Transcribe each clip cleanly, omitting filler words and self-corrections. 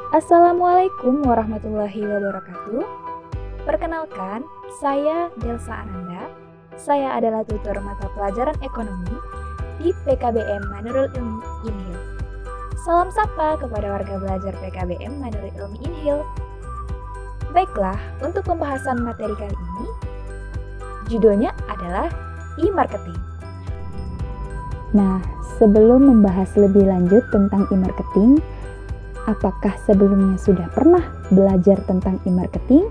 Assalamualaikum warahmatullahi wabarakatuh. Perkenalkan, saya Delsa Ananda. Saya adalah tutor mata pelajaran ekonomi di PKBM Manurul Ilmi Inhil. Salam sapa kepada warga belajar PKBM Manurul Ilmi Inhil. Baiklah, untuk pembahasan materi kali ini, judulnya adalah e-marketing. Nah, sebelum membahas lebih lanjut tentang e-marketing, apakah sebelumnya sudah pernah belajar tentang e-marketing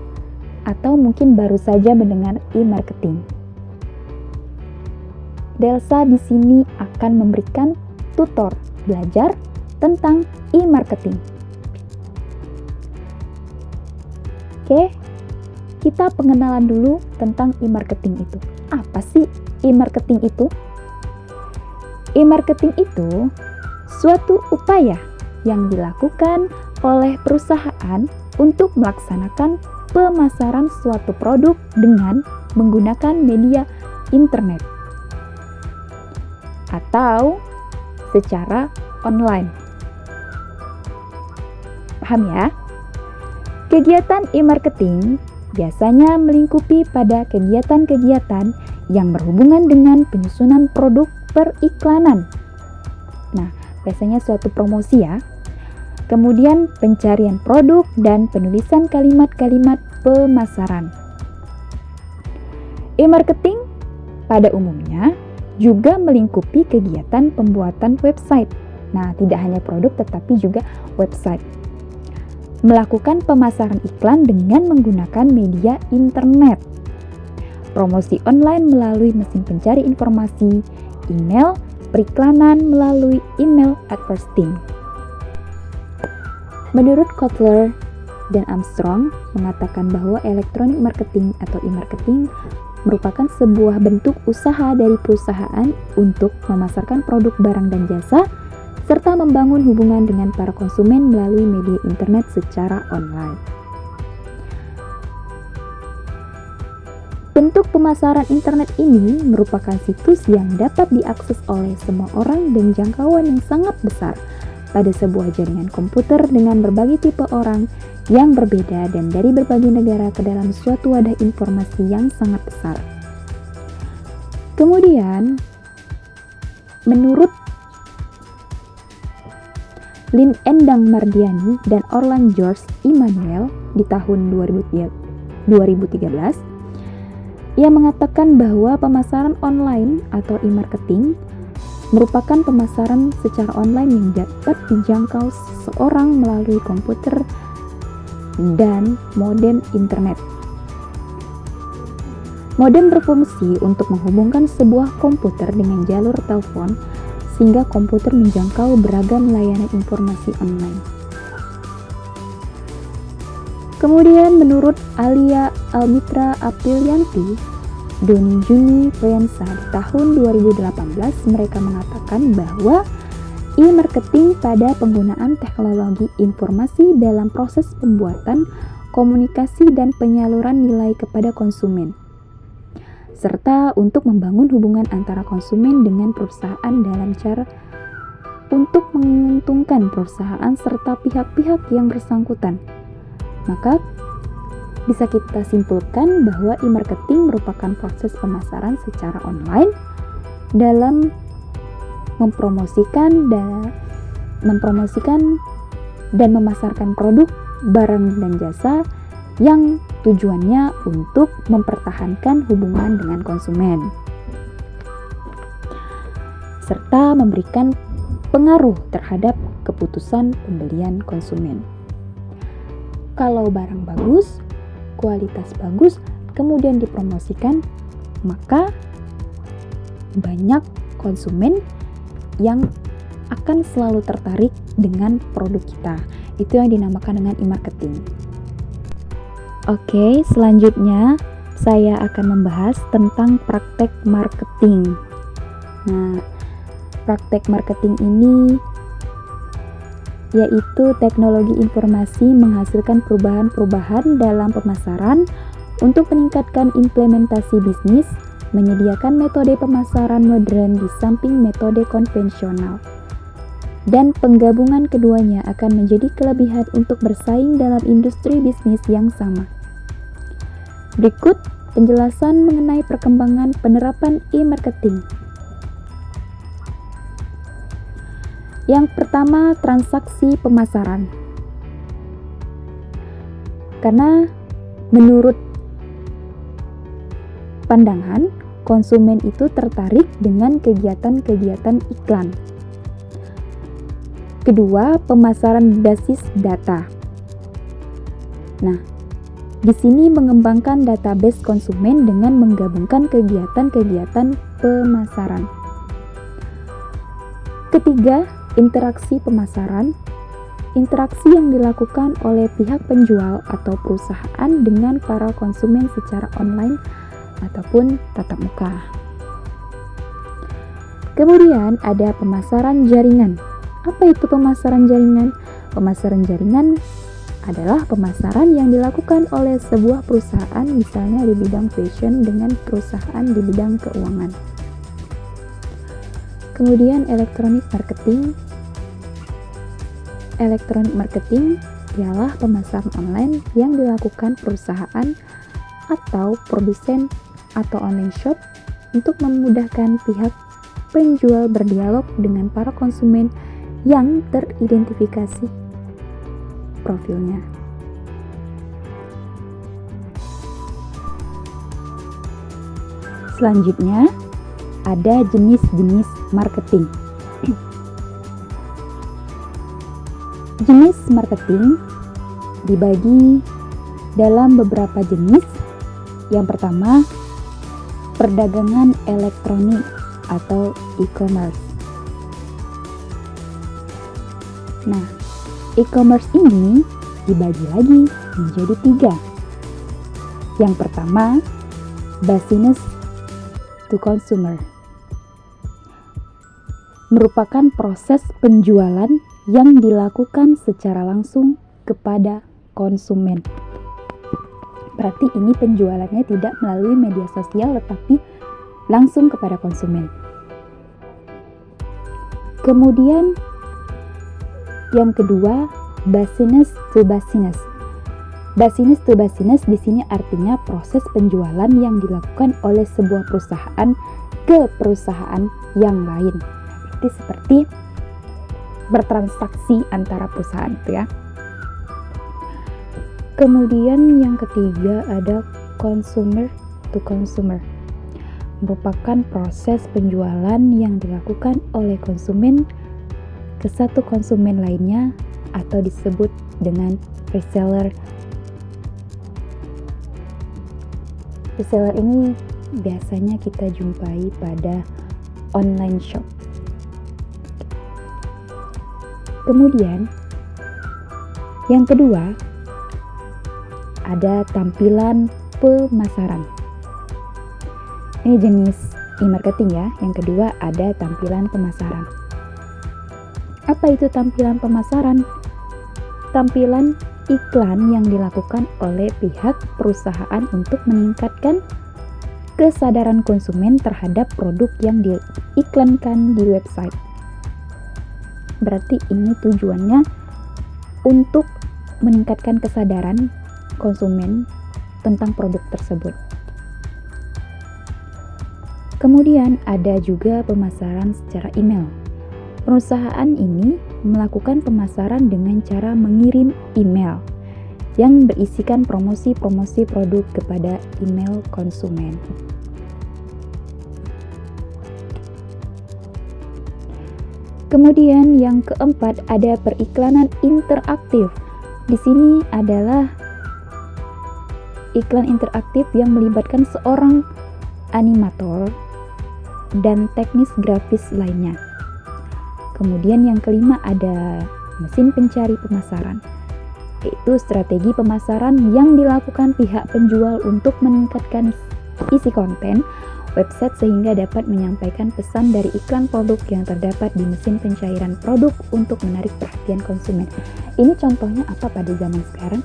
atau mungkin baru saja mendengar e-marketing? Delsa di sini akan memberikan tutor belajar tentang e-marketing. Oke, kita pengenalan dulu tentang e-marketing itu. Apa sih e-marketing itu? E-marketing itu suatu upaya yang dilakukan oleh perusahaan untuk melaksanakan pemasaran suatu produk dengan menggunakan media internet atau secara online. Paham ya? Kegiatan e-marketing biasanya melingkupi pada kegiatan-kegiatan yang berhubungan dengan penyusunan produk periklanan. Nah, biasanya suatu promosi ya. Kemudian pencarian produk dan penulisan kalimat-kalimat pemasaran. E-marketing pada umumnya juga melingkupi kegiatan pembuatan website. Nah, tidak hanya produk tetapi juga website. Melakukan pemasaran iklan dengan menggunakan media internet. Promosi online melalui mesin pencari informasi, email, periklanan melalui email advertising. Menurut Kotler dan Armstrong mengatakan bahwa electronic marketing atau e-marketing merupakan sebuah bentuk usaha dari perusahaan untuk memasarkan produk barang dan jasa serta membangun hubungan dengan para konsumen melalui media internet secara online. Bentuk pemasaran internet ini merupakan situs yang dapat diakses oleh semua orang dan jangkauan yang sangat besar pada sebuah jaringan komputer dengan berbagai tipe orang yang berbeda dan dari berbagai negara ke dalam suatu wadah informasi yang sangat besar. Kemudian, menurut Lynn Endang Mardiani dan Orland George Immanuel di tahun 2013, ia mengatakan bahwa pemasaran online atau e-marketing merupakan pemasaran secara online yang dapat dijangkau seseorang melalui komputer dan modem internet. Modem berfungsi untuk menghubungkan sebuah komputer dengan jalur telepon sehingga komputer menjangkau beragam layanan informasi online. Kemudian menurut Alia Almitra Aprilianti, Doni Juni Priyansa di tahun 2018 mereka mengatakan bahwa e-marketing pada penggunaan teknologi informasi dalam proses pembuatan, komunikasi dan penyaluran nilai kepada konsumen serta untuk membangun hubungan antara konsumen dengan perusahaan dalam cara untuk menguntungkan perusahaan serta pihak-pihak yang bersangkutan. Maka bisa kita simpulkan bahwa e-marketing merupakan proses pemasaran secara online dalam mempromosikan dan memasarkan produk, barang dan jasa yang tujuannya untuk mempertahankan hubungan dengan konsumen serta memberikan pengaruh terhadap keputusan pembelian konsumen. Kalau barang bagus, kualitas bagus, kemudian dipromosikan, maka banyak konsumen yang akan selalu tertarik dengan produk kita. Itu yang dinamakan dengan e-marketing. Oke, selanjutnya saya akan membahas tentang praktek marketing. Nah, praktek marketing ini yaitu teknologi informasi menghasilkan perubahan-perubahan dalam pemasaran untuk meningkatkan implementasi bisnis, menyediakan metode pemasaran modern di samping metode konvensional. dan penggabungan keduanya akan menjadi kelebihan untuk bersaing dalam industri bisnis yang sama. Berikut penjelasan mengenai perkembangan penerapan e-marketing. Yang pertama, transaksi pemasaran. Karena menurut pandangan, konsumen itu tertarik dengan kegiatan-kegiatan iklan. Kedua, pemasaran basis data. Nah, di sini mengembangkan database konsumen dengan menggabungkan kegiatan-kegiatan pemasaran. Ketiga, interaksi pemasaran. Interaksi yang dilakukan oleh pihak penjual atau perusahaan dengan para konsumen secara online ataupun tatap muka. Kemudian ada pemasaran jaringan. Apa itu pemasaran jaringan? Pemasaran jaringan adalah pemasaran yang dilakukan oleh sebuah perusahaan, misalnya di bidang fashion dengan perusahaan di bidang keuangan. Kemudian elektronik marketing. Elektronik marketing ialah pemasaran online yang dilakukan perusahaan atau produsen atau online shop untuk memudahkan pihak penjual berdialog dengan para konsumen yang teridentifikasi profilnya. Selanjutnya, ada jenis-jenis marketing. Jenis marketing dibagi dalam beberapa jenis. Yang pertama, perdagangan elektronik atau e-commerce. Nah, e-commerce ini dibagi lagi menjadi 3. Yang pertama, business to consumer. Merupakan proses penjualan yang dilakukan secara langsung kepada konsumen. Berarti ini penjualannya tidak melalui media sosial tetapi langsung kepada konsumen. Kemudian yang kedua, business to business. Business to business di sini artinya proses penjualan yang dilakukan oleh sebuah perusahaan ke perusahaan yang lain. Berarti seperti bertransaksi antara perusahaan itu ya. Kemudian yang ketiga ada consumer to consumer. Merupakan proses penjualan yang dilakukan oleh konsumen ke satu konsumen lainnya atau disebut dengan reseller. Reseller ini biasanya kita jumpai pada online shop. Kemudian yang kedua ada tampilan pemasaran. Ini jenis e-marketing ya. Yang kedua ada tampilan pemasaran. Apa itu tampilan pemasaran? Tampilan iklan yang dilakukan oleh pihak perusahaan untuk meningkatkan kesadaran konsumen terhadap produk yang diiklankan di website. Berarti ini tujuannya untuk meningkatkan kesadaran konsumen tentang produk tersebut. Kemudian ada juga pemasaran secara email. Perusahaan ini melakukan pemasaran dengan cara mengirim email yang berisikan promosi-promosi produk kepada email konsumen. Kemudian yang keempat ada periklanan interaktif. Di sini adalah iklan interaktif yang melibatkan seorang animator dan teknis grafis lainnya. Kemudian yang kelima ada mesin pencari pemasaran, yaitu strategi pemasaran yang dilakukan pihak penjual untuk meningkatkan isi konten website sehingga dapat menyampaikan pesan dari iklan produk yang terdapat di mesin pencairan produk untuk menarik perhatian konsumen. Ini contohnya apa pada zaman sekarang?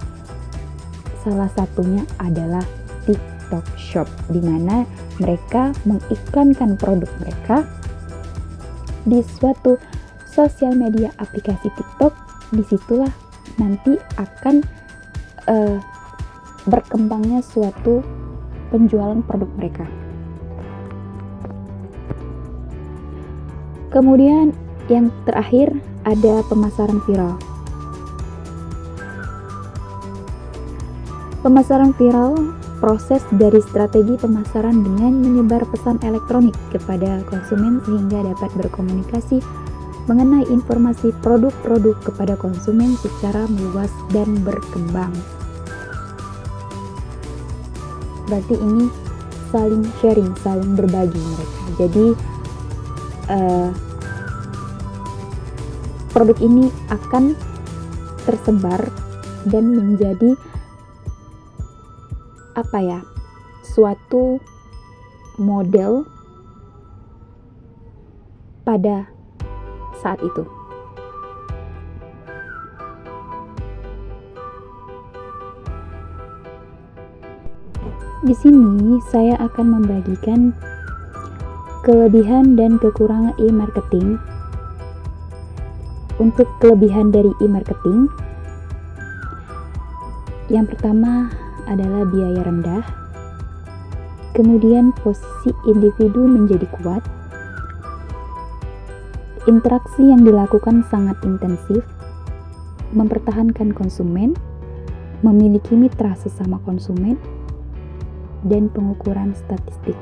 Salah satunya adalah TikTok Shop, di mana mereka mengiklankan produk mereka di suatu sosial media aplikasi TikTok, disitulah nanti akan berkembangnya suatu penjualan produk mereka. Kemudian yang terakhir ada pemasaran viral. Pemasaran viral proses dari strategi pemasaran dengan menyebar pesan elektronik kepada konsumen sehingga dapat berkomunikasi mengenai informasi produk-produk kepada konsumen secara meluas dan berkembang. Berarti ini saling sharing, saling berbagi mereka. Jadi produk ini akan tersebar dan menjadi suatu model pada saat itu. Di sini saya akan membagikan kelebihan dan kekurangan e-marketing. Untuk kelebihan dari e-marketing, yang pertama adalah biaya rendah, kemudian posisi individu menjadi kuat, interaksi yang dilakukan sangat intensif, mempertahankan konsumen, memiliki mitra sesama konsumen, dan pengukuran statistik.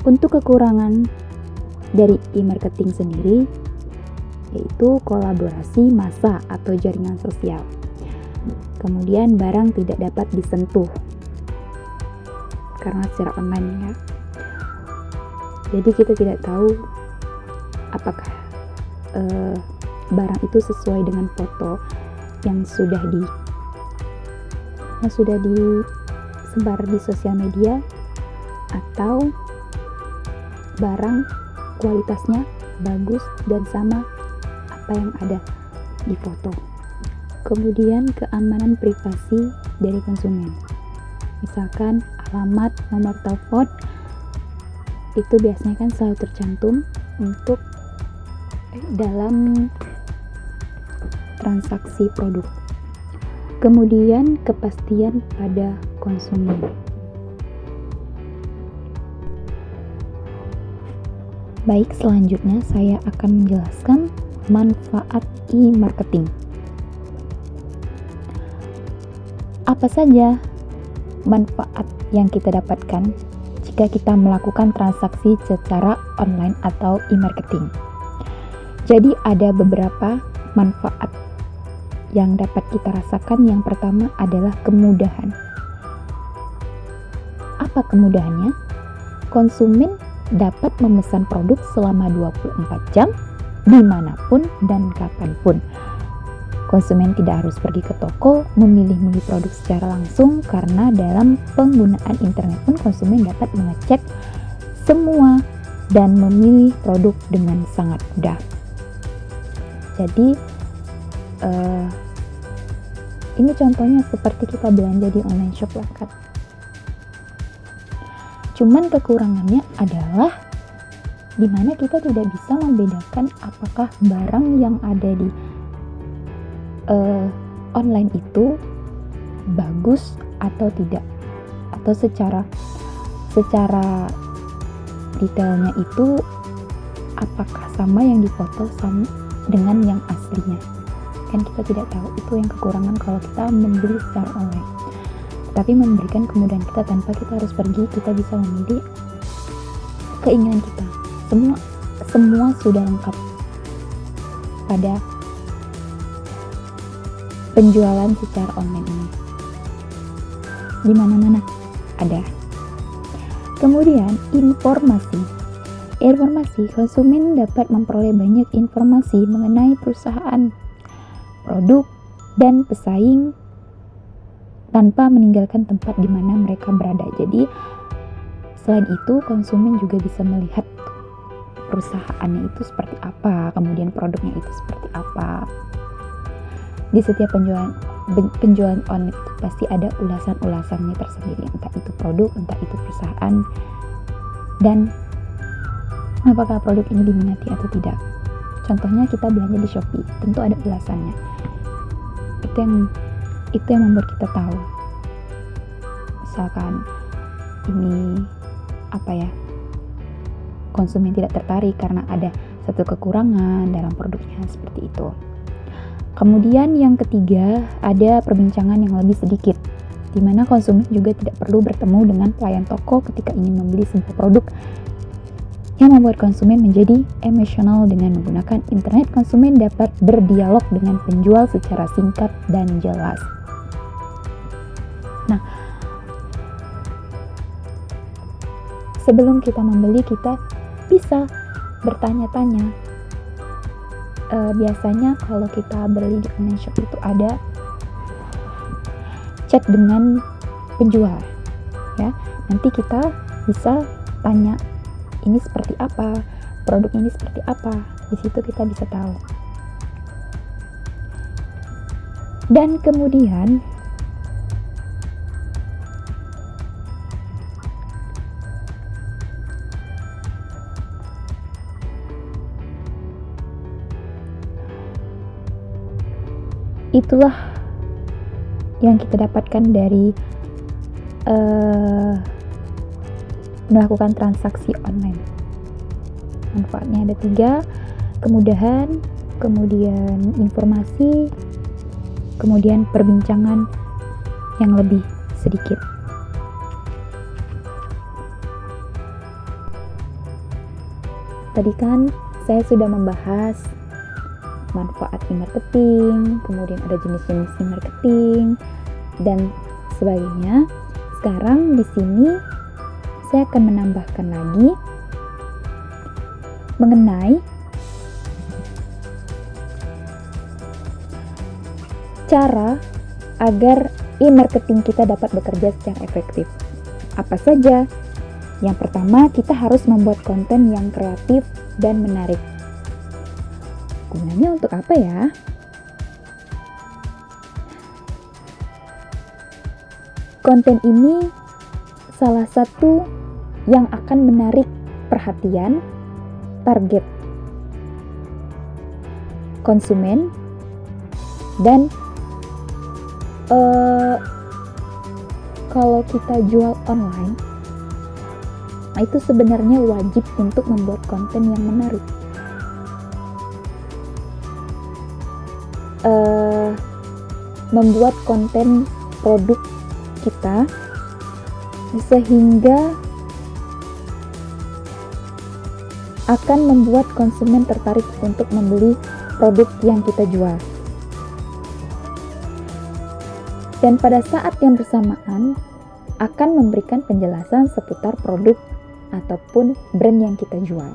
Untuk kekurangan dari e-marketing sendiri, yaitu kolaborasi massa atau jaringan sosial. Kemudian barang tidak dapat disentuh karena secara online ya. Jadi kita tidak tahu apakah barang itu sesuai dengan foto yang sudah disebar di sosial media atau barang kualitasnya bagus dan sama apa yang ada di foto. Kemudian keamanan privasi dari konsumen. Misalkan alamat, nomor telepon itu biasanya kan selalu tercantum untuk dalam transaksi produk. Kemudian kepastian pada konsumen. Baik, selanjutnya saya akan menjelaskan manfaat e-marketing. Apa saja manfaat yang kita dapatkan jika kita melakukan transaksi secara online atau e-marketing? Jadi ada beberapa manfaat yang dapat kita rasakan. Yang pertama adalah kemudahan. Apa kemudahannya? Konsumen dapat memesan produk selama 24 jam dimanapun dan kapanpun. Konsumen tidak harus pergi ke toko memilih-milih produk secara langsung, karena dalam penggunaan internet pun konsumen dapat mengecek semua dan memilih produk dengan sangat mudah. Jadi ini contohnya seperti kita belanja di online shop lah kan. Cuman kekurangannya adalah dimana kita tidak bisa membedakan apakah barang yang ada di online itu bagus atau tidak, atau secara detailnya itu apakah sama yang difoto sama dengan yang aslinya. Kan kita tidak tahu, itu yang kekurangan kalau kita membeli secara online. Tapi memberikan kemudahan kita tanpa kita harus pergi, kita bisa memilih keinginan kita. Semua sudah lengkap pada penjualan secara online ini. Di mana-mana ada. Kemudian informasi, konsumen dapat memperoleh banyak informasi mengenai perusahaan, produk, dan pesaing tanpa meninggalkan tempat di mana mereka berada. Jadi selain itu konsumen juga bisa melihat perusahaannya itu seperti apa, kemudian produknya itu seperti apa. Di setiap penjualan online itu pasti ada ulasan-ulasannya tersendiri, entah itu produk, entah itu perusahaan, dan apakah produk ini diminati atau tidak. Contohnya kita belanja di Shopee, tentu ada ulasannya. Itu yang membuat kita tahu. Misalkan ini konsumen tidak tertarik karena ada satu kekurangan dalam produknya, seperti itu. Kemudian yang ketiga, ada perbincangan yang lebih sedikit, di mana konsumen juga tidak perlu bertemu dengan pelayan toko ketika ingin membeli sebuah produk yang membuat konsumen menjadi emosional. Dengan menggunakan internet, konsumen dapat berdialog dengan penjual secara singkat dan jelas. Nah, sebelum kita membeli, kita bisa bertanya-tanya. Biasanya kalau kita beli di online shop itu ada chat dengan penjual, ya. Nanti kita bisa tanya, ini seperti apa, produk ini seperti apa. Di situ kita bisa tahu. Dan kemudian itulah yang kita dapatkan dari melakukan transaksi online. Manfaatnya ada 3, kemudahan, kemudian informasi, kemudian perbincangan yang lebih sedikit. Tadi kan saya sudah membahas manfaat e-marketing, kemudian ada jenis-jenis e-marketing dan sebagainya. Sekarang di sini saya akan menambahkan lagi mengenai cara agar e-marketing kita dapat bekerja secara efektif. Apa saja? Yang pertama, kita harus membuat konten yang kreatif dan menarik. Gunanya untuk apa ya? Konten ini salah satu yang akan menarik perhatian target konsumen, dan kalau kita jual online itu sebenarnya wajib untuk membuat konten yang menarik. Membuat konten produk kita sehingga akan membuat konsumen tertarik untuk membeli produk yang kita jual. Dan pada saat yang bersamaan akan memberikan penjelasan seputar produk ataupun brand yang kita jual.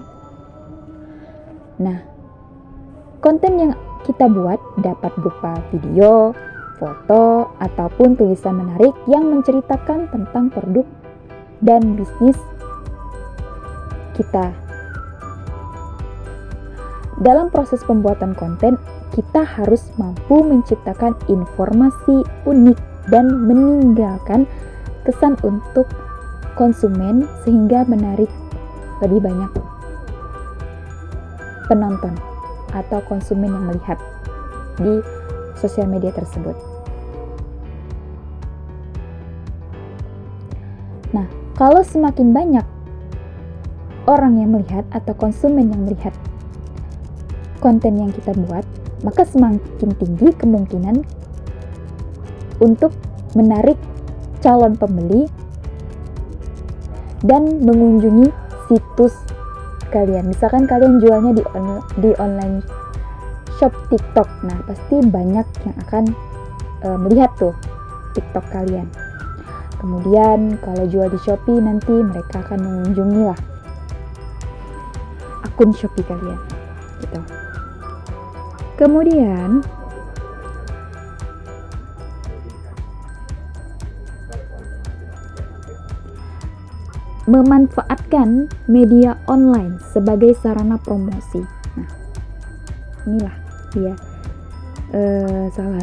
Nah, konten yang kita buat dapat berupa video, foto, ataupun tulisan menarik yang menceritakan tentang produk dan bisnis kita. Dalam proses pembuatan konten, kita harus mampu menciptakan informasi unik dan meninggalkan kesan untuk konsumen sehingga menarik lebih banyak penonton atau konsumen yang melihat di sosial media tersebut. Nah, kalau semakin banyak orang yang melihat atau konsumen yang melihat konten yang kita buat, maka semakin tinggi kemungkinan untuk menarik calon pembeli dan mengunjungi situs kalian. Misalkan kalian jualnya di online shop TikTok, nah pasti banyak yang akan melihat tuh TikTok kalian. Kemudian kalau jual di Shopee, nanti mereka akan mengunjungi lah akun Shopee kalian gitu. Kemudian memanfaatkan media online sebagai sarana promosi. Nah, inilah dia salah